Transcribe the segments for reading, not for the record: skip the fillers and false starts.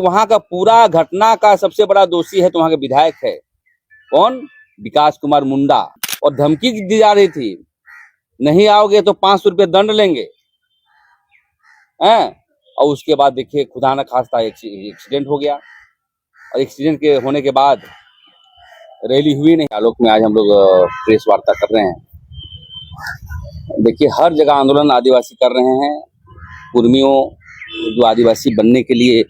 वहां का पूरा घटना का सबसे बड़ा दोषी है तो वहां के विधायक है कौन? विकास कुमार मुंडा। और धमकी दी जा रही थी, नहीं आओगे तो 500 रुपये दंड लेंगे हैं। और उसके बाद देखिए खुदा न खास्ता एक्सीडेंट हो गया, और एक्सीडेंट के होने के बाद रैली हुई नहीं। आलोक में आज हम लोग प्रेस वार्ता कर रहे हैं। देखिए हर जगह आंदोलन आदिवासी कर रहे हैं। कुर्मियों जो आदिवासी बनने के लिए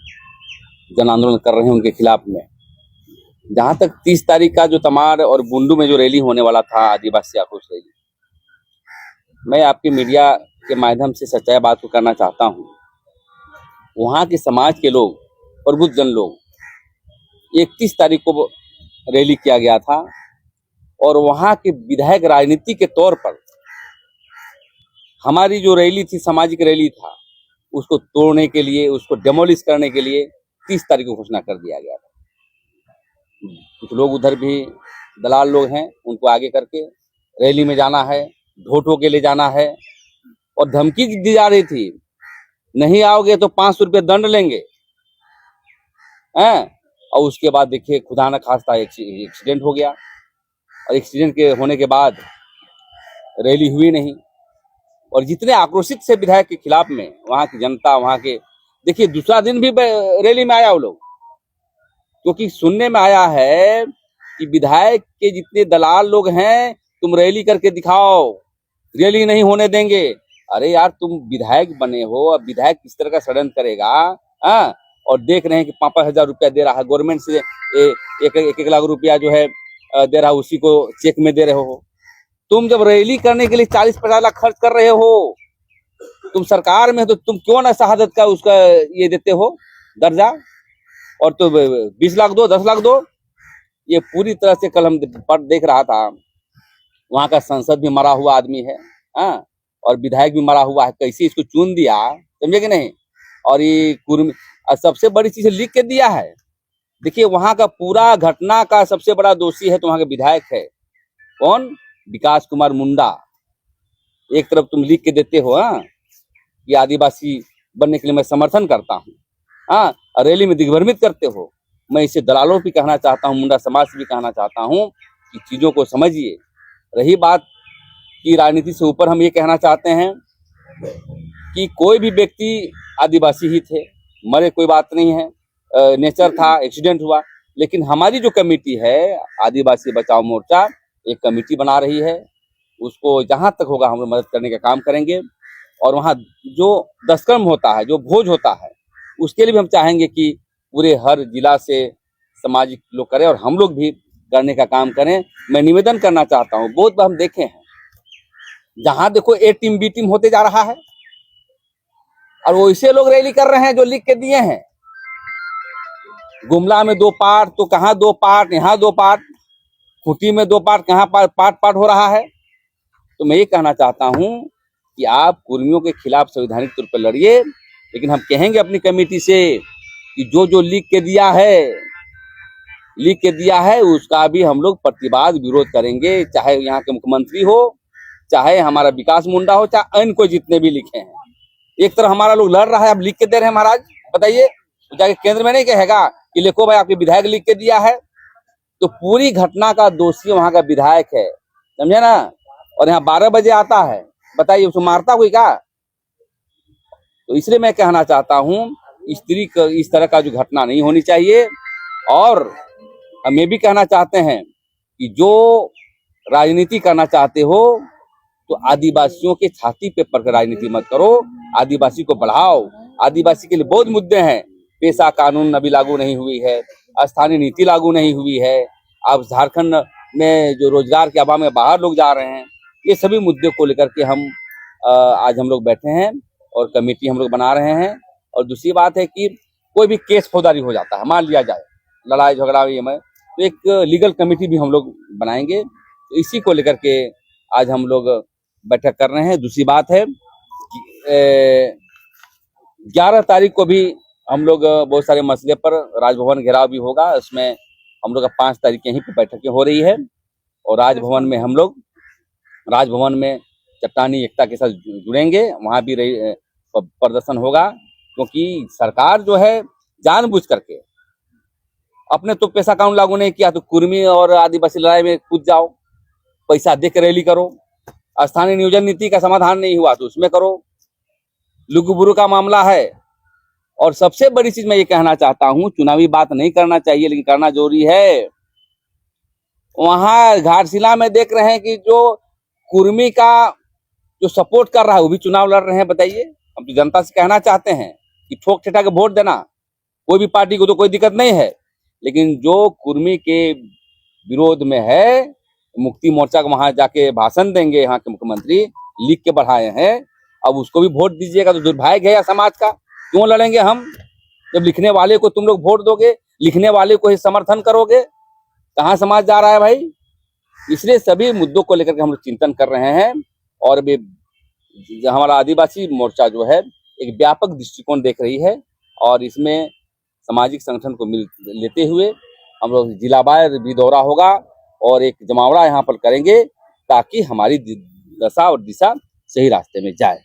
जन आंदोलन कर रहे हैं उनके खिलाफ में। जहां तक 30 तारीख का जो तमार और बुंडू में जो रैली होने वाला था, आदिवासी आक्रोश रैली, मैं आपके मीडिया के माध्यम से सच्चाई बात को करना चाहता हूं। वहां के समाज के लोग, प्रबुद्ध जन लोग, 31 तारीख को रैली किया गया था, और वहां के विधायक राजनीति के तौर पर हमारी जो रैली थी, सामाजिक रैली था, उसको तोड़ने के लिए, उसको डेमोलिश करने के लिए 30 तारीख को घोषणा कर दिया गया था। कुछ लोग उधर भी दलाल लोग हैं, उनको आगे करके रैली में जाना है, ढोटो के ले जाना है, और धमकी दी जा रही थी, नहीं आओगे तो 500 रुपये दंड लेंगे हैं। और उसके बाद देखिए खुदा न खास्ता एक्सीडेंट हो गया, और एक्सीडेंट के होने के बाद रैली हुई नहीं। और जितने आक्रोशित से विधायक के खिलाफ में वहां की जनता, वहां के, देखिए दूसरा दिन भी रैली में आया वो लोग, क्योंकि सुनने में आया है कि विधायक के जितने दलाल लोग हैं, तुम रैली करके दिखाओ, रैली नहीं होने देंगे। अरे यार, तुम विधायक बने हो, अब विधायक किस तरह का षड्यंत्र करेगा? हाँ, और देख रहे हैं कि 5,000 रुपया दे रहा है गवर्नमेंट से, एक लाख रुपया जो है दे रहा है, उसी को चेक में दे रहे हो। तुम जब रैली करने के लिए 40-50 लाख खर्च कर रहे हो, तुम सरकार में, तो तुम क्यों ना शहादत का उसका ये देते हो दर्जा, और तो 20 लाख दो, 10 लाख दो। ये पूरी तरह से कल हम पर देख रहा था, वहां का संसद भी मरा हुआ आदमी है, हाँ, और विधायक भी मरा हुआ है। कैसे इसको चुन दिया, समझे कि नहीं? और ये कुर्मी, सबसे बड़ी चीज लिख के दिया है। देखिए वहां का पूरा घटना का सबसे बड़ा दोषी है तो वहां के विधायक है कौन? विकास कुमार मुंडा। एक तरफ तुम लिख के देते हो, हाँ, कि आदिवासी बनने के लिए मैं समर्थन करता हूँ, हाँ, रैली में दिग्भ्रमित करते हो। मैं इसे दलालों भी कहना चाहता हूँ, मुंडा समाज से भी कहना चाहता हूँ कि चीजों को समझिए। रही बात की राजनीति से ऊपर, हम ये कहना चाहते हैं कि कोई भी व्यक्ति, आदिवासी ही थे, मरे कोई बात नहीं है, नेचर था, एक्सीडेंट हुआ। लेकिन हमारी जो कमेटी है, आदिवासी बचाओ मोर्चा, एक कमेटी बना रही है, उसको जहां तक होगा हम लोग मदद करने का काम करेंगे। और वहां जो दशकर्म होता है, जो भोज होता है, उसके लिए भी हम चाहेंगे कि पूरे हर जिला से सामाजिक लोग करें, और हम लोग भी करने का काम करें। मैं निवेदन करना चाहता हूँ, बहुत बार हम देखे हैं, जहां देखो ए टीम बी टीम होते जा रहा है, और वो ऐसे लोग रैली कर रहे हैं जो लिख के दिए हैं। गुमला में 2 पार्ट, तो कहाँ 2 पार्ट, यहाँ 2 पार्ट, खूंटी में 2 पार्ट, कहाँ पार्ट हो रहा है। तो मैं ये कहना चाहता हूँ कि आप कुर्मियों के खिलाफ संवैधानिक तौर पर लड़िए, लेकिन हम कहेंगे अपनी कमेटी से कि जो लिख के दिया है उसका भी हम लोग प्रतिवाद विरोध करेंगे, चाहे यहाँ के मुख्यमंत्री हो, चाहे हमारा विकास मुंडा हो, चाहे अन्य कोई जितने भी लिखे हैं। एक तरफ हमारा लोग लड़ रहा है, अब लिख के दे रहे हैं, महाराज बताइए, तो जाके केंद्र में नहीं कहेगा कि लिखो भाई आपके विधायक लिख के दिया है। तो पूरी घटना का दोषी वहां का विधायक है, समझे ना? और यहाँ 12 बजे आता है, बताइए उसको मारता कोई क्या? तो इसलिए मैं कहना चाहता हूँ, इस तरह का जो घटना नहीं होनी चाहिए। और हम ये भी कहना चाहते हैं कि जो राजनीति करना चाहते हो तो आदिवासियों के छाती पे पड़ कर राजनीति मत करो, आदिवासी को बढ़ाओ। आदिवासी के लिए बहुत मुद्दे हैं, पेशा कानून अभी लागू नहीं हुई है, स्थानीय नीति लागू नहीं हुई है, अब झारखंड में जो रोजगार के अभाव में बाहर लोग जा रहे हैं, ये सभी मुद्दे को लेकर के आज हम लोग बैठे हैं और कमेटी हम लोग बना रहे हैं। और दूसरी बात है कि कोई भी केस फौजदारी हो जाता है, मान लिया जाए लड़ाई झगड़ा ये में, तो एक लीगल कमेटी भी हम लोग बनाएंगे। तो इसी को लेकर के आज हम लोग बैठक कर रहे हैं। दूसरी बात है 11 तारीख को भी हम लोग बहुत सारे मसले पर राजभवन घेराव भी होगा, उसमें हम लोग 5 तारीख यहीं पर बैठकें हो रही है। और राजभवन में हम लोग चट्टानी एकता के साथ जुड़ेंगे, वहां भी प्रदर्शन होगा, क्योंकि सरकार जो है जानबूझ करके। अपने तो पैसा कानून लागू नहीं किया तो कुर्मी और आदिवासी लड़ाई में कूद जाओ, पैसा दे के रैली करो। स्थानीय नियोजन नीति का समाधान नहीं हुआ तो उसमें करो। लुगु बुरु का मामला है। और सबसे बड़ी चीज मैं ये कहना चाहता हूं, चुनावी बात नहीं करना चाहिए लेकिन करना जरूरी है। वहां घाटशिला में देख रहे हैं कि जो कुर्मी का जो सपोर्ट कर रहा है वो भी चुनाव लड़ रहे हैं। बताइए, हम तो जनता से कहना चाहते हैं कि ठोक ठेठा के वोट देना, कोई भी पार्टी को तो कोई दिक्कत नहीं है, लेकिन जो कुर्मी के विरोध में है, मुक्ति मोर्चा को वहां जाके भाषण देंगे, यहाँ के मुख्यमंत्री लिख के बढ़ाए हैं, अब उसको भी वोट दीजिएगा तो दुर्भाग्य है समाज का। क्यों लड़ेंगे हम जब लिखने वाले को तुम लोग वोट दोगे, लिखने वाले को ही समर्थन करोगे? कहाँ समाज जा रहा है भाई? इसलिए सभी मुद्दों को लेकर के हम लोग चिंतन कर रहे हैं और अभी हमारा आदिवासी मोर्चा जो है एक व्यापक दृष्टिकोण देख रही है और इसमें सामाजिक संगठन को मिल लेते हुए हम लोग जिलावार भी दौरा होगा और एक जमावड़ा यहाँ पर करेंगे ताकि हमारी दशा और दिशा सही रास्ते में जाए।